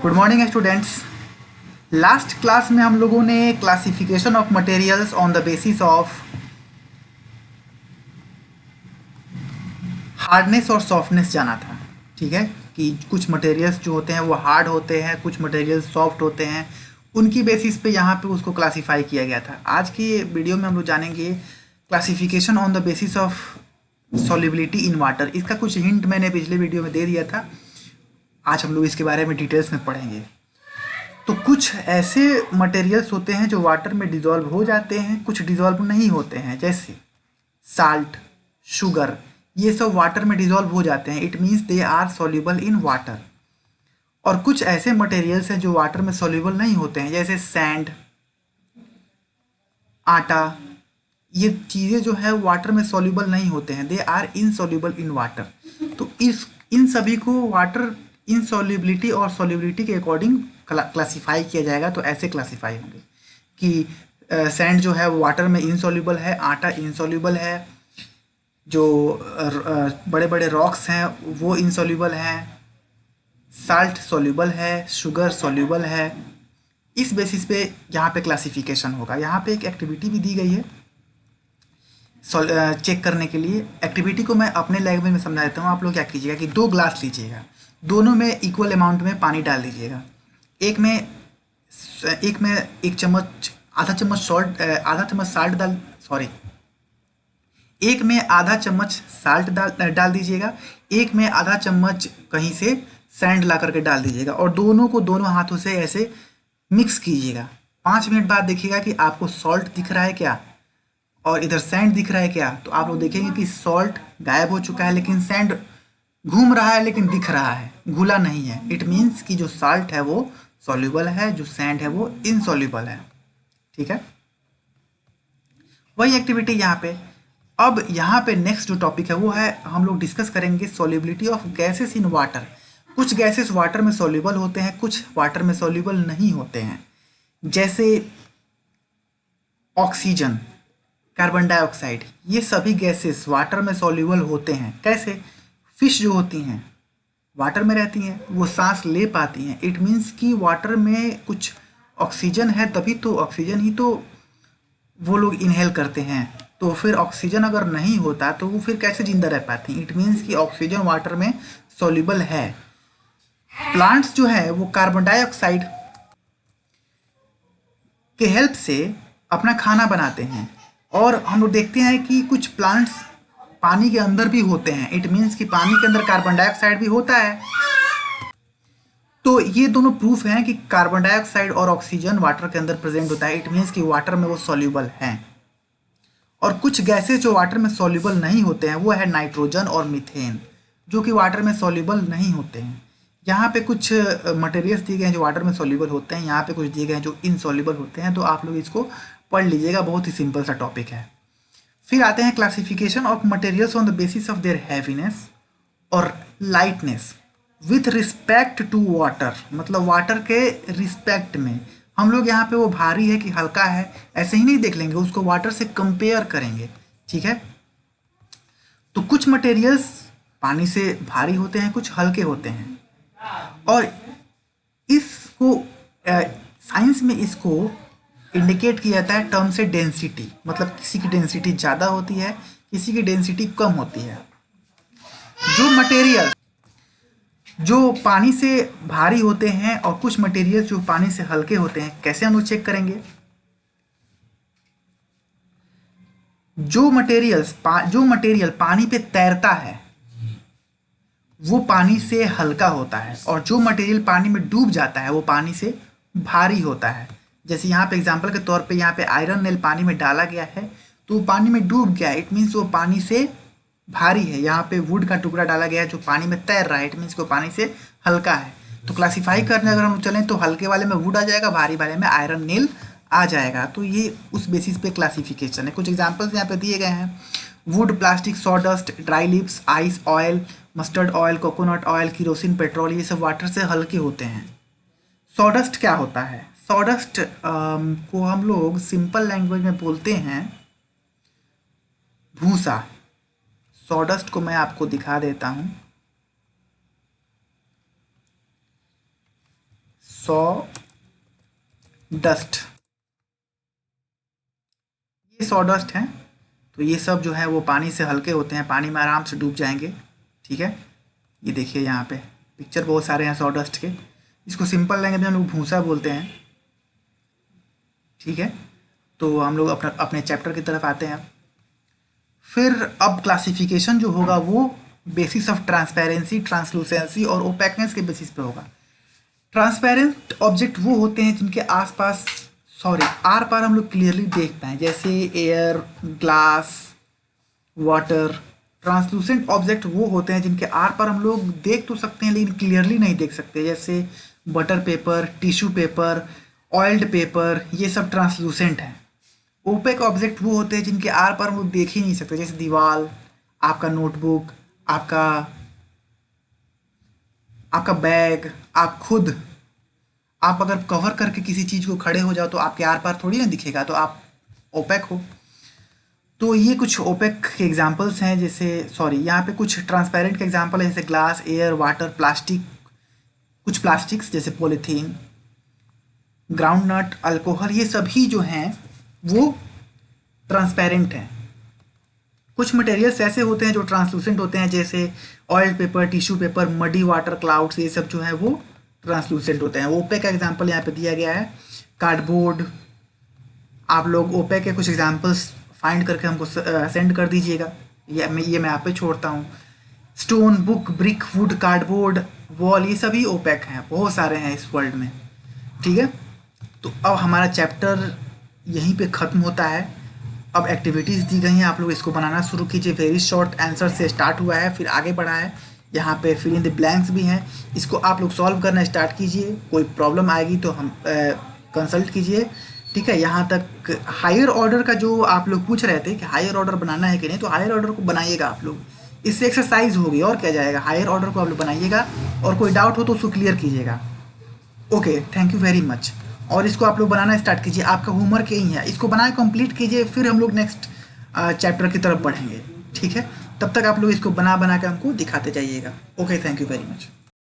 Good morning students. Last class में हम लोगों ने classification of materials on the basis of hardness और सॉफ्टनेस जाना था। ठीक है कि कुछ मटेरियल्स जो होते हैं वो हार्ड होते हैं, कुछ मटेरियल्स सॉफ्ट होते हैं, उनकी बेसिस पे यहाँ पे उसको क्लासिफाई किया गया था। आज की वीडियो में हम लोग जानेंगे classification on the basis of solubility in water. इसका कुछ हिंट मैंने पिछले वीडियो में दे दिया था। आज हम लोग इसके बारे में डिटेल्स में पढ़ेंगे। तो कुछ ऐसे मटेरियल्स होते हैं जो वाटर में डिज़ोल्व हो जाते हैं, कुछ डिज़ोल्व नहीं होते हैं, जैसे साल्ट, शुगर, ये सब वाटर में डिज़ोल्व हो जाते हैं। It means they are soluble in water. और कुछ ऐसे मटेरियल्स हैं जो वाटर में सॉल्युबल नहीं होते हैं, जैसे सैंड, आटा, ये चीज़ें जो है वाटर में सॉल्युबल नहीं होते हैं, they are insoluble in water. तो इन सभी को वाटर इनसॉल्युबिलिटी और सॉल्युबिलिटी के अकॉर्डिंग क्लासिफाई किया जाएगा। तो ऐसे क्लासिफाई होंगे कि सैंड जो है वो वाटर में इनसॉल्युबल है, आटा इनसॉल्युबल है, जो बड़े बड़े रॉक्स हैं वो इनसॉल्युबल हैं, साल्ट सॉल्युबल है, शुगर सॉल्युबल है। इस बेसिस पे यहाँ पे क्लासिफिकेशन होगा। यहाँ पे एक एक्टिविटी भी दी गई है चेक करने के लिए। एक्टिविटी को मैं अपने लैंग्वेज में समझा देता हूँ। आप लोग क्या कीजिएगा कि 2 ग्लास लीजिएगा, दोनों में इक्वल अमाउंट में पानी डाल दीजिएगा। एक में एक चम्मच, आधा चम्मच सॉल्ट, आधा चम्मच साल्ट डाल सॉरी एक में आधा चम्मच साल्ट डाल दीजिएगा, एक में आधा चम्मच कहीं से सैंड ला करके डाल दीजिएगा और दोनों को दोनों हाथों से ऐसे मिक्स कीजिएगा। 5 मिनट बाद देखिएगा कि आपको सॉल्ट दिख रहा है क्या और इधर सैंड दिख रहा है क्या। तो आप लोग देखेंगे कि सॉल्ट गायब हो चुका है, लेकिन सैंड घूम रहा है लेकिन दिख रहा है, घुला नहीं है। इट मीन्स कि जो साल्ट है वो सॉल्युबल है, जो सैंड है वो इनसॉल्युबल है। ठीक है, वही एक्टिविटी यहाँ पे। अब यहाँ पे नेक्स्ट जो टॉपिक है वो है, हम लोग डिस्कस करेंगे solubility of gases in water. कुछ गैसेस वाटर में सॉल्युबल होते हैं, कुछ वाटर में सॉल्युबल नहीं होते हैं, जैसे ऑक्सीजन, कार्बन डाइऑक्साइड, ये सभी गैसेस वाटर में सॉल्युबल होते हैं। कैसे? फिश जो होती हैं वाटर में रहती हैं, वो सांस ले पाती हैं। इट मीन्स कि वाटर में कुछ ऑक्सीजन है, तभी तो ऑक्सीजन ही तो वो लोग इनहेल करते हैं। तो फिर ऑक्सीजन अगर नहीं होता तो वो फिर कैसे जिंदा रह पाती हैं? इट मीन्स कि ऑक्सीजन वाटर में सॉल्युबल है। प्लांट्स जो है वो कार्बन डाइऑक्साइड के हेल्प से अपना खाना बनाते हैं। और हम लोग देखते हैं कि कुछ प्लांट्स पानी के अंदर भी होते हैं। इट मीन्स कि पानी के अंदर कार्बन डाइऑक्साइड भी होता है। तो ये दोनों प्रूफ हैं कि कार्बन डाइऑक्साइड और ऑक्सीजन वाटर के अंदर प्रेजेंट होता है। इट मीन्स कि वाटर में वो सॉल्युबल हैं। और कुछ गैसेस जो वाटर में सॉल्युबल नहीं होते हैं वो है नाइट्रोजन और मीथेन, जो कि वाटर में सॉल्युबल नहीं होते हैं। यहाँ पे कुछ मटेरियल्स दिए गए हैं जो वाटर में सॉल्युबल होते हैं, यहाँ पे कुछ दिए गए हैं जो इनसॉल्युबल होते हैं। तो आप लोग इसको पढ़ लीजिएगा, बहुत ही सिंपल सा टॉपिक है। फिर आते हैं classification of materials on the basis of their heaviness और lightness with respect to water. मतलब वाटर के रिस्पेक्ट में हम लोग यहाँ पे वो भारी है कि हल्का है ऐसे ही नहीं देख लेंगे, उसको वाटर से कंपेयर करेंगे। ठीक है, तो कुछ मटेरियल्स पानी से भारी होते हैं, कुछ हल्के होते हैं। और इसको साइंस में इसको इंडिकेट किया जाता है टर्म से डेंसिटी। मतलब किसी की डेंसिटी ज़्यादा होती है, किसी की डेंसिटी कम होती है। जो मटेरियल जो पानी से भारी होते हैं और कुछ मटेरियल जो पानी से हल्के होते हैं, कैसे हम लोग चेक करेंगे? जो मटेरियल पानी पे तैरता है वो पानी से हल्का होता है, और जो मटेरियल पानी में डूब जाता है वो पानी से भारी होता है। जैसे यहाँ पे एग्जांपल के तौर पे यहाँ पे आयरन नेल पानी में डाला गया है तो वो पानी में डूब गया, इट मीन्स वो पानी से भारी है। यहाँ पे वुड का टुकड़ा डाला गया है जो पानी में तैर रहा है, इट मीन्स वो पानी से हल्का है। तो क्लासिफाई करने अगर हम चलें तो हल्के वाले में वुड आ जाएगा, भारी वाले में आयरन नेल आ जाएगा। तो ये उस बेसिस पे क्लासिफिकेशन है। कुछ एग्जांपल्स यहाँ पे दिए गए हैं: would, plastic, sawdust, dry lips, ice, oil, mustard oil, coconut oil, kerosene, petrol, ये सब वाटर से हल्के होते हैं। सॉडस्ट क्या होता है? सॉडस्ट को हम लोग सिंपल लैंग्वेज में बोलते हैं भूसा। सॉडस्ट को मैं आपको दिखा देता हूँ। सॉ डस्ट, ये सॉ डस्ट हैं। तो ये सब जो है वो पानी से हल्के होते हैं, पानी में आराम से डूब जाएंगे। ठीक है, ये देखिए यहाँ पे पिक्चर बहुत सारे हैं सॉ डस्ट के। इसको सिंपल लैंग्वेज में हम लोग भूसा बोलते हैं। ठीक है, तो हम लोग अपने चैप्टर की तरफ आते हैं। फिर अब क्लासिफिकेशन जो होगा वो बेसिस ऑफ ट्रांसपेरेंसी, ट्रांसलूसेंसी और ओपेकनेस के बेसिस पे होगा। ट्रांसपेरेंट ऑब्जेक्ट वो होते हैं जिनके आसपास आर पार हम लोग क्लियरली देख पाएँ, जैसे air, glass, water. Translucent object वो होते हैं जिनके आर पार हम लोग देख तो सकते हैं लेकिन क्लियरली नहीं देख सकते, जैसे butter paper, tissue paper, oiled paper, ये सब ट्रांसलूसेंट हैं। ओपेक ऑब्जेक्ट वो होते हैं जिनके आर पार हम लोग देख ही नहीं सकते, जैसे दीवार, आपका नोटबुक, आपका बैग, आप खुद। आप अगर कवर करके किसी चीज़ को खड़े हो जाओ तो आपके आर पार थोड़ी ना दिखेगा, तो आप ओपेक हो। तो ये कुछ ओपेक के एग्जांपल्स हैं, जैसे यहाँ पे कुछ ट्रांसपेरेंट के एग्जांपल है, जैसे ग्लास, एयर, वाटर, प्लास्टिक। कुछ प्लास्टिक्स जैसे पॉलीथीन, ग्राउंडनट, अल्कोहल, ये सभी जो हैं वो ट्रांसपेरेंट हैं। कुछ मटेरियल्स ऐसे होते हैं जो ट्रांसलूसेंट होते हैं, जैसे oil paper, tissue paper, muddy water, clouds, ये सब जो है वो ट्रांसलूसेंट होते हैं। ओपेक का एग्जांपल यहाँ पे दिया गया है, कार्डबोर्ड। आप लोग ओपेक के कुछ एग्जांपल्स फाइंड करके हमको सेंड कर दीजिएगा, ये मैं आप पे छोड़ता हूँ। Stone, book, brick, would, cardboard, wall, ये सभी ओपेक हैं, बहुत सारे हैं इस वर्ल्ड में। ठीक है, तो अब हमारा चैप्टर यहीं पे ख़त्म होता है। अब एक्टिविटीज़ दी गई हैं, आप लोग इसको बनाना शुरू कीजिए। वेरी शॉर्ट आंसर से स्टार्ट हुआ है, फिर आगे बढ़ा है। यहाँ पे फिल इन द ब्लैंक्स भी हैं, इसको आप लोग सॉल्व करना स्टार्ट कीजिए। कोई प्रॉब्लम आएगी तो हम कंसल्ट कीजिए। ठीक है, यहाँ तक हायर ऑर्डर का जो आप लोग पूछ रहे थे कि हायर ऑर्डर बनाना है कि नहीं, तो हायर ऑर्डर को बनाइएगा आप लोग, इससे एक्सरसाइज होगी और क्या जाएगा। हायर ऑर्डर को आप लोग बनाइएगा और कोई डाउट हो तो उसको क्लियर कीजिएगा। Okay, thank you very much. और इसको आप लोग बनाना स्टार्ट कीजिए, आपका होमवर्क यही है, इसको बनाए कंप्लीट कीजिए, फिर हम लोग नेक्स्ट चैप्टर की तरफ बढ़ेंगे। ठीक है, तब तक आप लोग इसको बना के हमको दिखाते जाइएगा। Okay, thank you very much.